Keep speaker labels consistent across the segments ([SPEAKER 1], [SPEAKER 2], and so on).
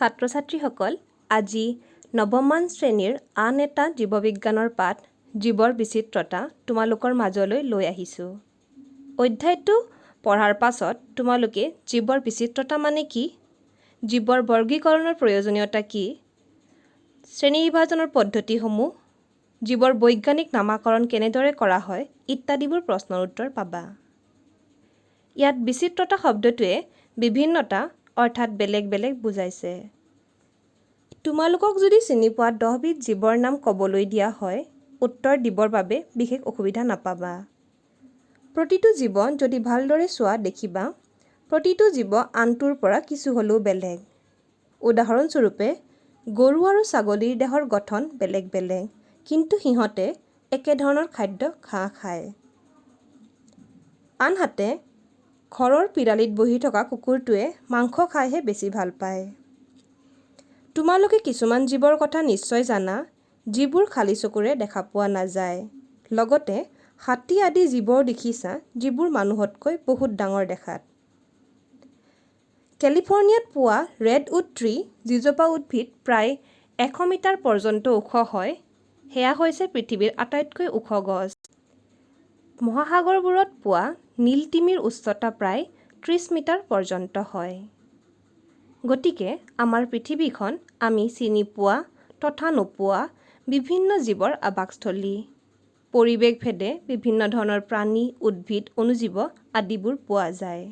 [SPEAKER 1] ছাত্ৰ-ছাত্ৰীসকল, আজি নৱমমান শ্ৰেণীৰ আন এটা জীৱবিজ্ঞানৰ পাঠ জীৱৰ বিচিত্ৰতা তোমালোকৰ মাজলৈ লৈ আহিছোঁ। অধ্যায়টো পঢ়াৰ পাছত তোমালোকে জীৱৰ বিচিত্ৰতা মানে কি, জীৱৰ বৰ্গীকৰণৰ প্ৰয়োজনীয়তা কি, শ্ৰেণী বিভাজনৰ পদ্ধতিসমূহ, জীৱৰ বৈজ্ঞানিক নামাকৰণ কেনেদৰে কৰা হয় ইত্যাদিবোৰ প্ৰশ্নৰ উত্তৰ পাবা। ইয়াত বিচিত্ৰতা শব্দটোৱে বিভিন্নতা অৰ্থাৎ বেলেগ বেলেগ বুজাইছে। তোমালোকক যদি চিনি পোৱা 10 বিধ জীৱৰ নাম ক'বলৈ দিয়া হয়, উত্তৰ দিবৰ বাবে বিশেষ অসুবিধা নাপাবা। প্ৰতিটো জীৱ যদি ভালদৰে চোৱা দেখিবা, প্ৰতিটো জীৱ আনটোৰ পৰা কিছু হ'লেও বেলেগ। উদাহৰণস্বৰূপে, গৰু আৰু ছাগলীৰ দেহৰ গঠন বেলেগ বেলেগ, কিন্তু সিহঁতে একেধৰণৰ খাদ্য ঘাঁহ খায়। আনহাতে ঘৰৰ পিৰালিত বহি থকা কুকুৰটোৱে মাংস খাইহে বেছি ভাল পায়। তোমালোকে কিছুমান জীৱৰ কথা নিশ্চয় জানা, যিবোৰ খালী চকুৰে দেখা পোৱা নাযায়। লগতে হাতী আদি জীৱও দেখিছা, যিবোৰ মানুহতকৈ বহুত ডাঙৰ দেখাত। কেলিফৰ্ণিয়াত পোৱা ৰেডউড ট্ৰী যিজোপা উদ্ভিদ প্ৰায় 100 মিটাৰ পৰ্যন্ত ওখ হয়, সেয়া হৈছে পৃথিৱীৰ আটাইতকৈ ওখ গছ। মহাসাগৰবোৰত পোৱা নীল তিমিৰ উচ্চতা প্ৰায় 30 মিটাৰ পৰ্যন্ত হয়। গতিকে আমাৰ পৃথিৱীখন আমি চিনি পোৱা তথা নোপোৱা বিভিন্ন জীৱৰ আৱাসস্থলী। পৰিৱেশভেদে বিভিন্ন ধৰণৰ প্ৰাণী, উদ্ভিদ, অণুজীৱ আদিবোৰ পোৱা যায়।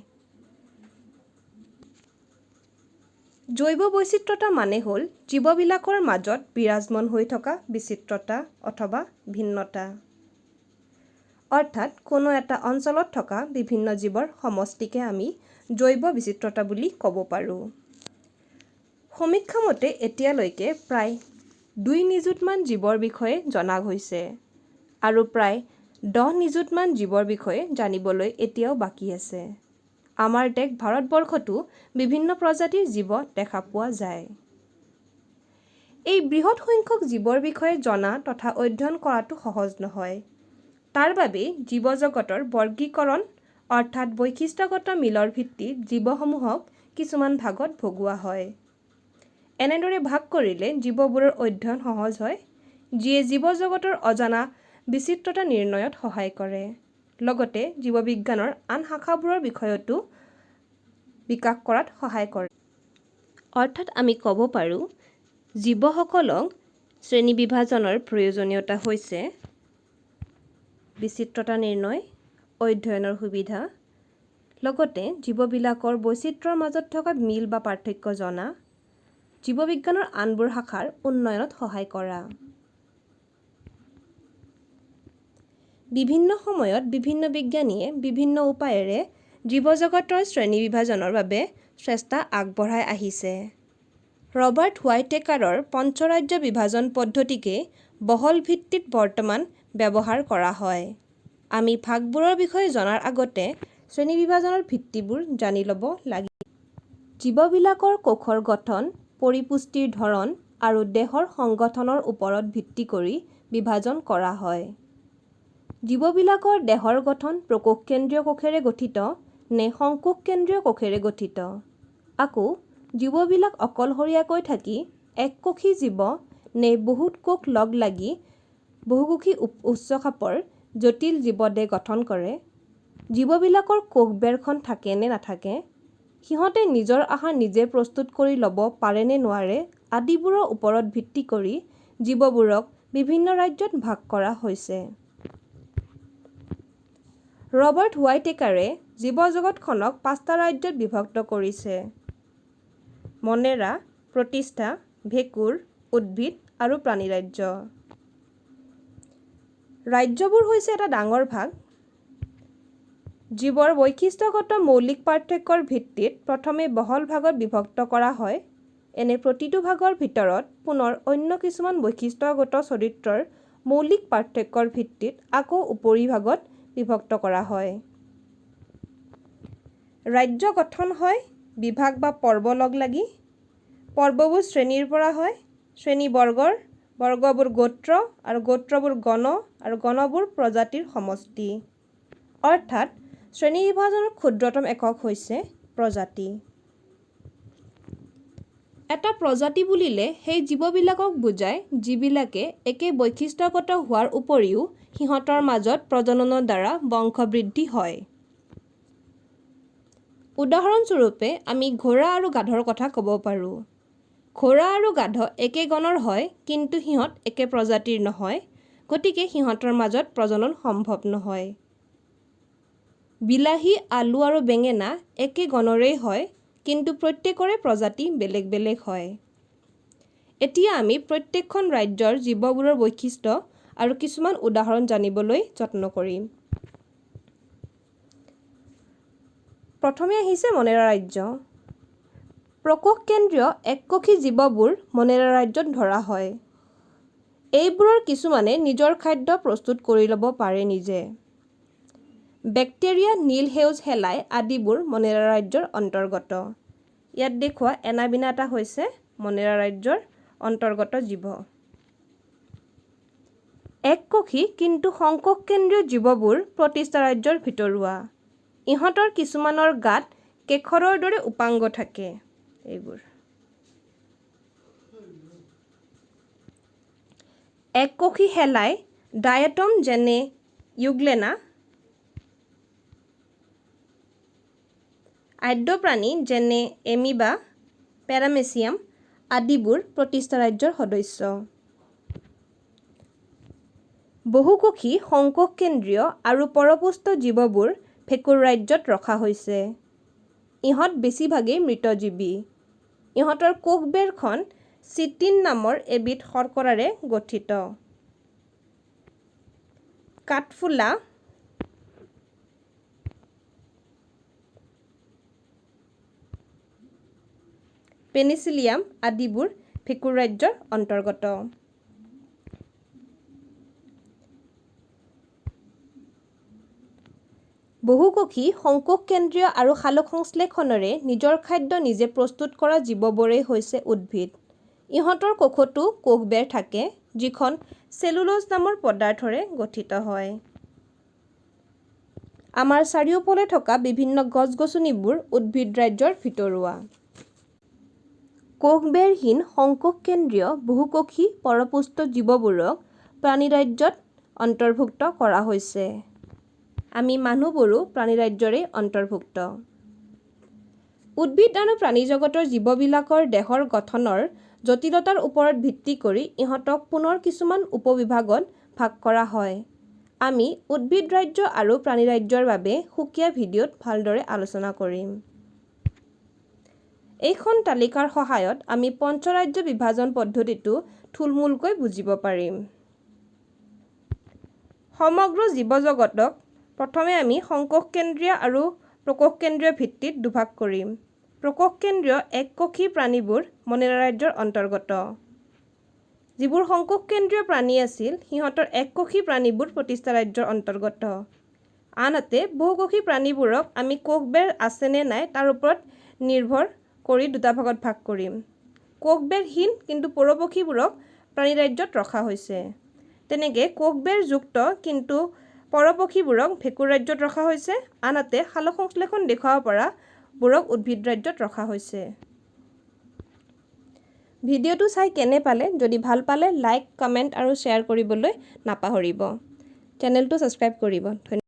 [SPEAKER 1] জৈৱ বৈচিত্ৰতা মানে হ'ল জীৱবিলাকৰ মাজত বিৰাজমান হৈ থকা বিচিত্ৰতা অথবা ভিন্নতা। অৰ্থাৎ কোনো এটা অঞ্চলত থকা বিভিন্ন জীৱৰ সমষ্টিকে আমি জৈৱ বিচিত্ৰতা বুলি ক'ব পাৰোঁ। সমীক্ষা মতে এতিয়ালৈকে প্ৰায় 2 নিযুতমান জীৱৰ বিষয়ে জনা গৈছে আৰু প্ৰায় 10 নিযুতমান জীৱৰ বিষয়ে জানিবলৈ এতিয়াও বাকী আছে। আমাৰ দেশ ভাৰতবৰ্ষতো বিভিন্ন প্ৰজাতিৰ জীৱ দেখা পোৱা যায়। এই বৃহৎ সংখ্যক জীৱৰ বিষয়ে জনা তথা অধ্যয়ন কৰাটো সহজ নহয়। তাৰ বাবেই জীৱজগতৰ বৰ্গীকৰণ অৰ্থাৎ বৈশিষ্ট্যগত মিলৰ ভিত্তিত জীৱসমূহক কিছুমান ভাগত ভগোৱা হয়। এনেদৰে ভাগ কৰিলে জীৱবোৰৰ অধ্যয়ন সহজ হয়, যিয়ে জীৱজগতৰ অজানা বিচিত্ৰতা নিৰ্ণয়ত সহায় কৰে। লগতে জীৱবিজ্ঞানৰ আন শাখাবোৰৰ বিষয়তো বিকাশ কৰাত সহায় কৰে। অৰ্থাৎ আমি ক'ব পাৰোঁ, জীৱসকলক শ্ৰেণী বিভাজনৰ প্ৰয়োজনীয়তা হৈছে বিচিত্ৰতা নিৰ্ণয়, অধ্যয়নৰ সুবিধা, লগতে জীৱবিলাকৰ বৈচিত্ৰ্যৰ মাজত থকা মিল বা পাৰ্থক্য জনা, জীৱবিজ্ঞানৰ আনবোৰ শাখাৰ উন্নয়নত সহায় কৰা। বিভিন্ন সময়ত বিভিন্ন বিজ্ঞানীয়ে বিভিন্ন উপায়েৰে জীৱজগতৰ শ্ৰেণী বিভাজনৰ বাবে চেষ্টা আগবঢ়াই আহিছে। ৰবাৰ্ট হুৱাইটেকাৰৰ পঞ্চৰাজ্য বিভাজন পদ্ধতিকে বহল ভিত্তিত বৰ্তমান ব্যৱহাৰ কৰা হয়। আমি ভাগবোৰৰ বিষয়ে জনাৰ আগতে শ্ৰেণী বিভাজনৰ ভিত্তিবোৰ জানি ল'ব লাগিব। জীৱবিলাকৰ কোষৰ গঠন, পৰিপুষ্টিৰ ধৰণ আৰু দেহৰ সংগঠনৰ ওপৰত ভিত্তি কৰি বিভাজন কৰা হয়। জীৱবিলাকৰ দেহৰ গঠন প্ৰকোষকেন্দ্ৰীয় কোষেৰে গঠিত নে সংকোষকেন্দ্ৰীয় কোষেৰে গঠিত? আকৌ জীৱবিলাক অকলশৰীয়াকৈ থাকি এককোষী জীৱ নে বহুত কোষ লগ লাগি বহুকোষী উচ্চখাপৰ জটিল জীৱদেহ গঠন কৰে? জীৱবিলাকৰ কোষবেৰখন থাকে নে নাথাকে? সিহঁতে নিজৰ আহাৰ নিজে প্ৰস্তুত কৰি ল'ব পাৰে নে নোৱাৰে আদিবোৰৰ ওপৰত ভিত্তি কৰি জীৱবোৰক বিভিন্ন ৰাজ্যত ভাগ কৰা হৈছে। ৰবাৰ্ট হুৱাইটেকাৰে জীৱজগতখনক 5টা ৰাজ্যত বিভক্ত কৰিছে: মনেৰা, প্ৰতিষ্ঠা, ভেঁকুৰ, উদ্ভিদ আৰু প্ৰাণীৰাজ্য। ৰাজ্যবোৰ হৈছে এটা ডাঙৰ ভাগ। জীৱৰ বৈশিষ্ট্যগত মৌলিক পাৰ্থক্যৰ ভিত্তিত প্ৰথমে বহল ভাগত বিভক্ত কৰা হয়। এনে প্ৰতিটো ভাগৰ ভিতৰত পুনৰ অন্য কিছুমান বৈশিষ্ট্যগত চৰিত্ৰৰ মৌলিক পাৰ্থক্যৰ ভিত্তিত আকৌ উপৰিভাগত বিভক্ত কৰা হয়। ৰাজ্য গঠন হয় বিভাগ বা পৰ্ব লগ লাগি। পৰ্ববোৰ শ্ৰেণীৰ পৰা হয়, শ্ৰেণী বৰ্গৰ, বৰ্গবোৰ গোত্ৰ আৰু গোত্ৰবোৰ গণ আৰু গণবোৰ প্ৰজাতিৰ সমষ্টি। অৰ্থাৎ শ্ৰেণী বিভাজনৰ ক্ষুদ্ৰতম একক হৈছে প্ৰজাতি। এটা প্ৰজাতি বুলিলে সেই জীৱবিলাকক বুজায় যিবিলাকে একে বৈশিষ্ট্যগত হোৱাৰ উপৰিও সিহঁতৰ মাজত প্ৰজননৰ দ্বাৰা বংশবৃদ্ধি হয়। উদাহৰণস্বৰূপে আমি ঘোঁৰা আৰু গাধৰ কথা ক'ব পাৰোঁ। ঘোঁৰা আৰু গাধ একে গণৰ হয় কিন্তু সিহঁত একে প্ৰজাতিৰ নহয়, গতিকে সিহঁতৰ মাজত প্ৰজনন সম্ভৱ নহয়। বিলাহী, আলু আৰু বেঙেনা একে গণৰেই হয় কিন্তু প্ৰত্যেকৰে প্ৰজাতি বেলেগ বেলেগ হয়। এতিয়া আমি প্ৰত্যেকখন ৰাজ্যৰ জীৱবোৰৰ বৈশিষ্ট্য আৰু কিছুমান উদাহৰণ জানিবলৈ যত্ন কৰিম। প্ৰথমে আহিছে মনেৰা ৰাজ্য। প্ৰকোষকেন্দ্ৰীয় এককোষী জীৱবোৰ মনেৰা ৰাজ্যত ধৰা হয়। এইবোৰৰ কিছুমানে নিজৰ খাদ্য প্ৰস্তুত কৰি ল'ব পাৰে নিজে। বেক্টেৰিয়া, নীল-সেউজ শেলাই আদিবোৰ মনেৰা ৰাজ্যৰ অন্তৰ্গত। ইয়াত দেখুওৱা এনাবিনা এটা হৈছে মনেৰা ৰাজ্যৰ অন্তৰ্গত জীৱ। এককোষী কিন্তু সংকোষকেন্দ্ৰীয় জীৱবোৰ প্ৰতিষ্ঠা ৰাজ্যৰ ভিতৰুৱা। ইহঁতৰ কিছুমানৰ গাত কেশৰৰ দৰে উপাংগ থাকে। এইবোৰ এককোষী শেলাই ডায়েটম যেনে ইউগ্লেনা, আদ্যপ্ৰাণী যেনে এমিবা, পেৰামেচিয়াম আদিবোৰ প্ৰতিষ্ঠা ৰাজ্যৰ সদস্য। বহুকোষী সংকোষকেন্দ্ৰীয় আৰু পৰপুষ্ট জীৱবোৰ ভেঁকুৰ ৰাজ্যত ৰখা হৈছে। ইহঁত বেছিভাগেই মৃতজীৱী। ইহঁতৰ কোষবেৰখন চিটিন নামৰ এবিধ শৰ্কৰাৰে গঠিত। কাঠফুলা, পেনিচিলিয়াম আদিবোৰ ভেঁকুৰ ৰাজ্যৰ অন্তৰ্গত। বহুকোষী সংকোষকেন্দ্ৰীয় আৰু সালোকসংশ্লেষণেৰে নিজৰ খাদ্য নিজে প্ৰস্তুত কৰা জীৱবোৰেই হৈছে উদ্ভিদ। ইহঁতৰ কোষতো কোষবেৰ থাকে, যিখন চেলুলোজ নামৰ পদাৰ্থৰে গঠিত হয়। আমাৰ চাৰিওফালে থকা বিভিন্ন গছ-গছনিবোৰ উদ্ভিদ ৰাজ্যৰ ভিতৰুৱা। কোষবেৰহীন সংকোষকেন্দ্ৰীয় বহুকোষী পৰপুষ্ট জীৱবোৰক প্ৰাণী ৰাজ্যত অন্তৰ্ভুক্ত কৰা হৈছে। আমি মানুহবোৰো প্ৰাণী ৰাজ্যৰেই অন্তৰ্ভুক্ত। উদ্ভিদ আৰু প্ৰাণীজগতৰ জীৱবিলাকৰ দেহৰ গঠনৰ জটিলতাৰ ওপৰত ভিত্তি কৰি ইহঁতক পুনৰ কিছুমান উপবিভাগত ভাগ কৰা হয়। আমি উদ্ভিদ ৰাজ্য আৰু প্ৰাণী ৰাজ্যৰ বাবে সুকীয়া ভিডিঅ'ত ভালদৰে আলোচনা কৰিম। এইখন তালিকাৰ সহায়ত আমি পঞ্চৰাজ্য বিভাজন পদ্ধতিটো থুলমূলকৈ বুজিব পাৰিম। সমগ্ৰ জীৱজগতক প্ৰথমে আমি সংকোষকেন্দ্ৰীয় আৰু প্ৰকোষকেন্দ্ৰীয় ভিত্তিত দুভাগ কৰিম। প্ৰকোষকেন্দ্ৰীয় এককোষী প্ৰাণীবোৰ মনেৰা ৰাজ্যৰ অন্তৰ্গত। যিবোৰ সংকোষকেন্দ্ৰীয় প্ৰাণী আছিল, সিহঁতৰ এককোষী প্ৰাণীবোৰ প্ৰতিষ্ঠা ৰাজ্যৰ অন্তৰ্গত। আনহাতে বহুকোষী প্ৰাণীবোৰক আমি কোষবেৰ আছে নে নাই তাৰ ওপৰত নিৰ্ভৰ কৰি দুটা ভাগত ভাগ কৰিম। কোষবেৰহীন কিন্তু পৰপক্ষীবোৰক প্ৰাণী ৰাজ্যত ৰখা হৈছে। তেনেকৈ কোষবেৰযুক্ত কিন্তু পৰপক্ষীবোৰক ভেঁকুৰ ৰাজ্যত ৰখা হৈছে, আনহাতে সালোকসংশ্লেষণ দেখুৱাব পৰা বোৰক উদ্ভিদ ৰাজ্যত ৰখা হৈছে। ভিডিঅ'টো চাই কেনে পালে? যদি ভাল পালে লাইক, কমেণ্ট আৰু শ্বেয়াৰ কৰিবলৈ নাপাহৰিব। চেনেলটো ছাবস্ক্ৰাইব কৰিব। ধন্যবাদ।